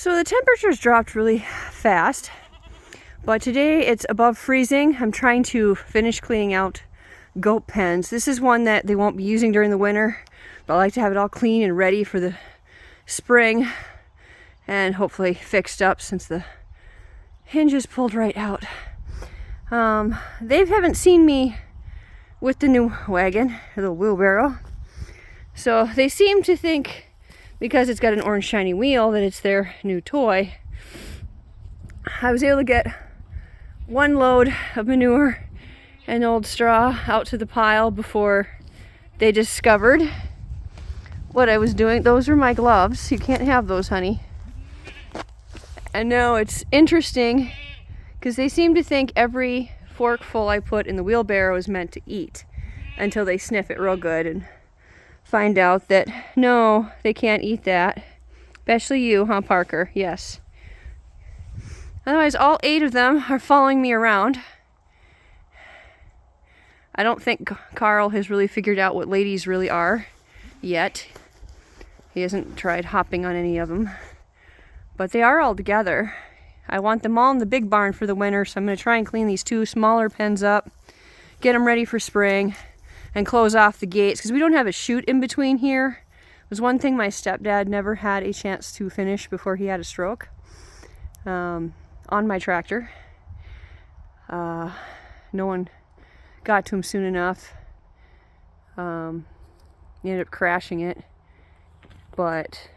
So the temperature's dropped really fast, but today it's above freezing. I'm trying to finish cleaning out goat pens. This is one that they won't be using during the winter, but I like to have it all clean and ready for the spring and hopefully fixed up since the hinges pulled right out. They haven't seen me with the new wagon, the wheelbarrow, so they seem to think because it's got an orange shiny wheel that it's their new toy. I was able to get one load of manure and old straw out to the pile before they discovered what I was doing. Those are my gloves. You can't have those, honey. And now it's interesting because they seem to think every forkful I put in the wheelbarrow is meant to eat until they sniff it real good and find out that no, they can't eat that. Especially you, huh, Parker? Yes. Otherwise, all 8 of them are following me around. I don't think Carl has really figured out what ladies really are yet. He hasn't tried hopping on any of them. But they are all together. I want them all in the big barn for the winter, so I'm going to try and clean these 2 smaller pens up, get them ready for spring, and close off the gates, because we don't have a chute in between here. It was one thing my stepdad never had a chance to finish before he had a stroke on my tractor. No one got to him soon enough. He ended up crashing it, but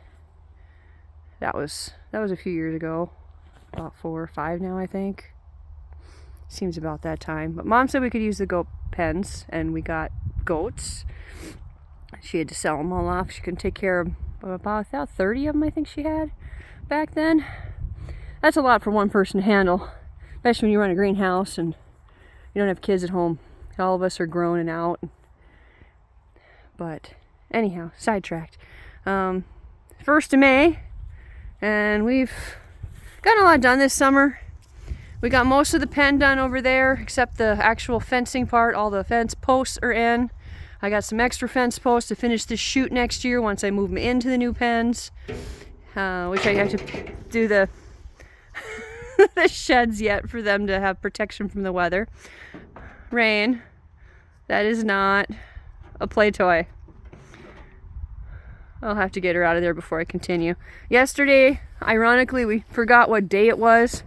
that was a few years ago, about 4 or 5 now, I think. Seems about that time. But Mom said we could use the goat pens, and we got goats. She had to sell them all off. She couldn't take care of about 30 of them, I think she had back then. That's a lot for one person to handle, especially when you run a greenhouse and you don't have kids at home. All of us are grown and out. But anyhow, sidetracked. 1st of May, and we've gotten a lot done this summer. We got most of the pen done over there, except the actual fencing part. All the fence posts are in. I got some extra fence posts to finish the chute next year once I move them into the new pens, which I have to do the the sheds yet for them to have protection from the weather. Rain, that is not a play toy. I'll have to get her out of there before I continue. Yesterday, ironically, we forgot what day it was.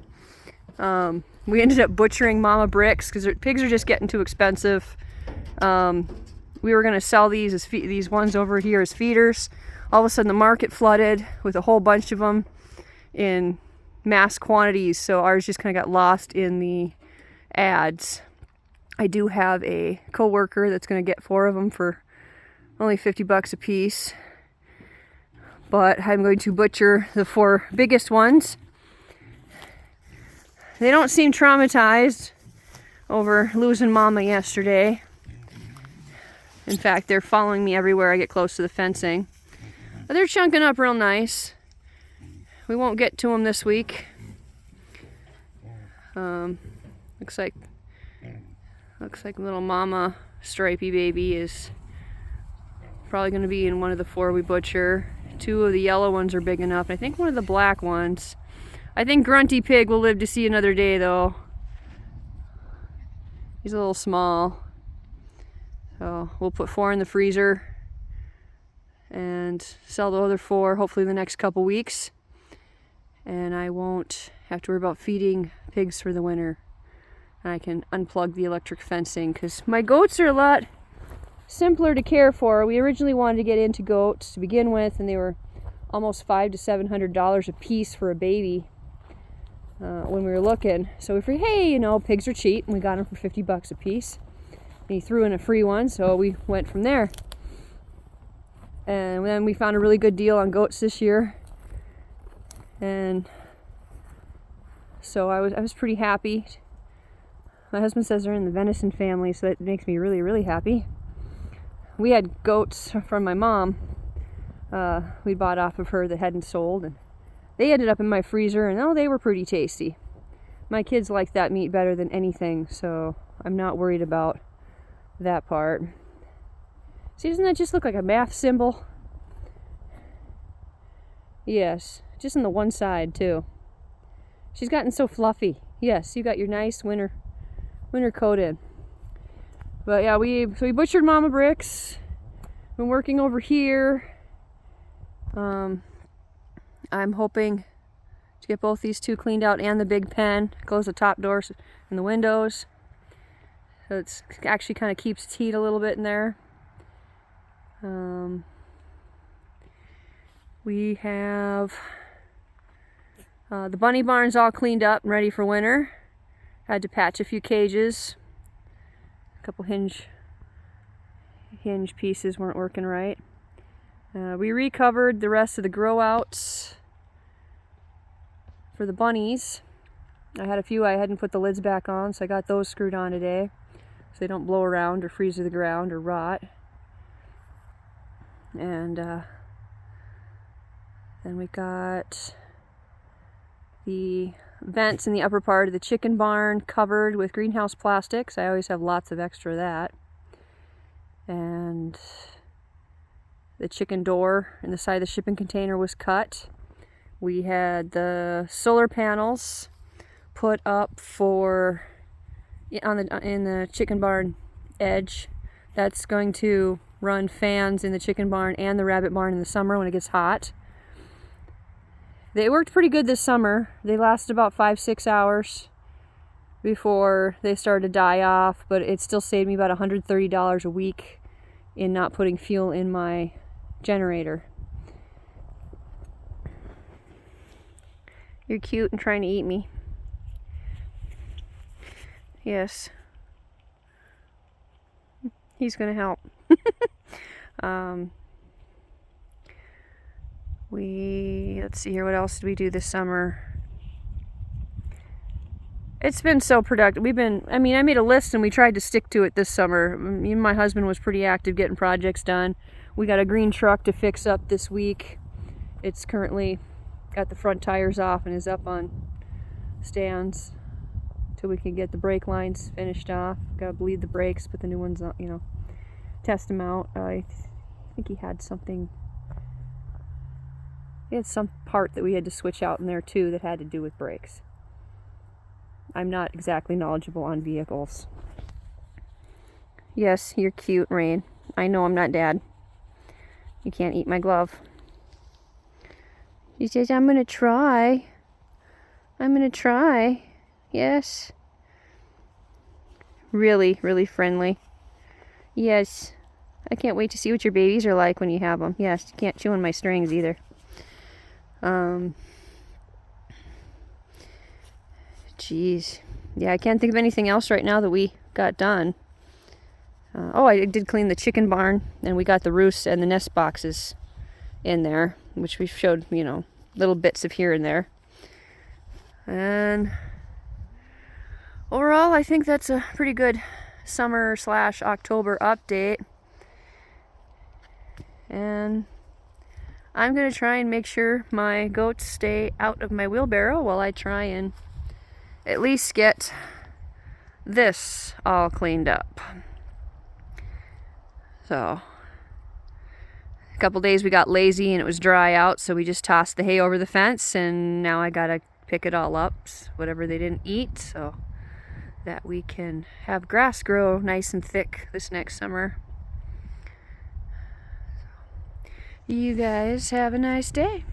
We ended up butchering Mama Bricks because pigs are just getting too expensive. We were going to sell these as these ones over here as feeders. All of a sudden the market flooded with a whole bunch of them in mass quantities, so ours just kind of got lost in the ads. I do have a co-worker that's going to get 4 of them for only $50 a piece, but I'm going to butcher the 4 biggest ones. They don't seem traumatized over losing Mama yesterday. In fact, they're following me everywhere I get close to the fencing. But they're chunking up real nice. We won't get to them this week. Looks like little Mama Stripey baby is probably going to be in one of the 4 we butcher. 2 of the yellow ones are big enough. I think one of the black ones. I think Grunty Pig will live to see another day, though. He's a little small. So we'll put 4 in the freezer and sell the other 4 hopefully in the next couple weeks. And I won't have to worry about feeding pigs for the winter. And I can unplug the electric fencing because my goats are a lot simpler to care for. We originally wanted to get into goats to begin with, and they were almost $500 to $700 a piece for a baby when we were looking. So we figured, hey, pigs are cheap, and we got them for $50 a piece. And he threw in a free one, so we went from there. And then we found a really good deal on goats this year, and so I was pretty happy. My husband says they're in the venison family, so that makes me really, really happy. We had goats from my mom. We bought off of her that hadn't sold, and they ended up in my freezer, and they were pretty tasty. My kids like that meat better than anything, so I'm not worried about that part. See, doesn't that just look like a math symbol? Yes, just on the one side too. She's gotten so fluffy. Yes, you got your nice winter coat in. But yeah, we butchered Mama Bricks. Been working over here. I'm hoping to get both these two cleaned out and the big pen. Close the top doors and the windows. So it's actually kind of keeps its heat a little bit in there. We have the bunny barn's all cleaned up and ready for winter. Had to patch a few cages. A couple hinge pieces weren't working right. We recovered the rest of the grow outs for the bunnies. I had a few I hadn't put the lids back on, so I got those screwed on today so they don't blow around or freeze to the ground or rot. And then we got the vents in the upper part of the chicken barn covered with greenhouse plastics. I always have lots of extra of that. And the chicken door in the side of the shipping container was cut. We had the solar panels put up for in the chicken barn edge. That's going to run fans in the chicken barn and the rabbit barn in the summer when it gets hot. They worked pretty good this summer. They lasted about 5-6 hours before they started to die off, but it still saved me about $130 a week in not putting fuel in my generator. You're cute and trying to eat me. Yes. He's gonna help. Let's see here, what else did we do this summer? It's been so productive. I made a list and we tried to stick to it this summer. Me and my husband was pretty active getting projects done. We got a green truck to fix up this week. It's currently got the front tires off and is up on stands till we can get the brake lines finished off. Gotta bleed the brakes, put the new ones on, test them out. I think he had something. He had some part that we had to switch out in there too that had to do with brakes. I'm not exactly knowledgeable on vehicles. Yes, you're cute, Rain. I know I'm not Dad. You can't eat my glove. She says, I'm gonna try. I'm gonna try. Yes. Really, really friendly. Yes. I can't wait to see what your babies are like when you have them. Yes, you can't chew on my strings either. Jeez. Yeah, I can't think of anything else right now that we got done. I did clean the chicken barn, and we got the roosts and the nest boxes in there, which we showed, little bits of here and there. And overall, I think that's a pretty good summer/October update. And I'm going to try and make sure my goats stay out of my wheelbarrow while I try and at least get this all cleaned up. So, a couple days we got lazy and it was dry out, so we just tossed the hay over the fence, and now I got to pick it all up, whatever they didn't eat, so that we can have grass grow nice and thick this next summer. You guys have a nice day.